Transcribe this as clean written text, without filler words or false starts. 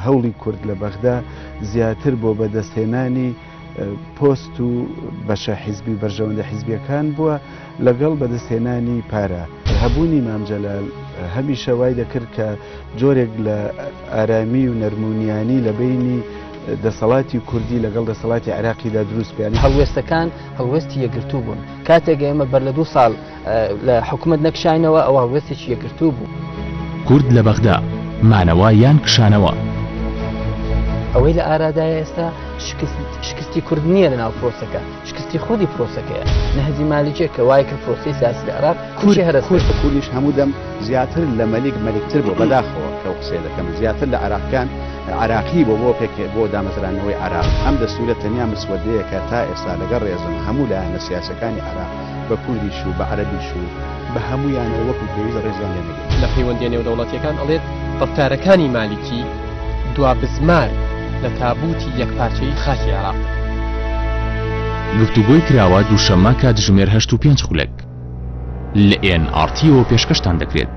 هەوڵی کورد لە بەغدا زیاتر بۆ بەدەستهێنانی پۆست و بەشە حیزبی بەرژەوەندە حیزبیەکان بووە لەگەڵ بەدەستهێنانی پارە. هەبوونی مام جەلال هەمیشە وای دەکرد کە جۆرێک لە ئارامی و نەرمونیانی لە بینی دەسەڵاتی کوردی لەگەڵ دەسەڵاتی عێراقیدا دروست بێن. هەڵوێستەکان هەڵوێستی یەکگرتوو بوون. کاتێک ئێمە بەر لە 2 ساڵ لە حکوومەت نەکشاینەوە ئەوە هەڵوێستێکی یەکگرتوو بوو. کورد لە بەغدا مانەوە یان کشانەوە. ئەوەی لە ئارادایە ئێستا شکستی کورد نییە لەناو پرۆسەکە، شکستی خودی پرۆسەکەیە. نەهەزی مالیکێکە وایە کە پرۆسی سیاسی لە عێراق کوردی هەرەسەر کوردیش هەموو دەم زیاتر لە مەلیکتر بۆ بەداخەوە کە قسەی دەکەم زیاتر لە عێراقیان عراقی بۆ دامەزرانەوەی عراق. ئەم دەستورە تەنیا مسودەیە کە تا ئێستا لەگەڵ ڕێزم هەموو لایەنە سیاسەکانی عراق بە کوردیش و بە عەرەبیش و بە هەموویانەوە وەکو پێویستە ڕێزیان لێ نەگرێت. لە پەیوەندیە نێودەوڵەتیەکان ئەڵێت ڕفتارەکانی مالیکی دوا بزمار لە تابوتی یەکپارچەی خاکی عێراق. گفتوگۆی کراوە دووشەممە کاتژمێر 8:05 لە NRTەوە پێشکەشتان دەکرێت.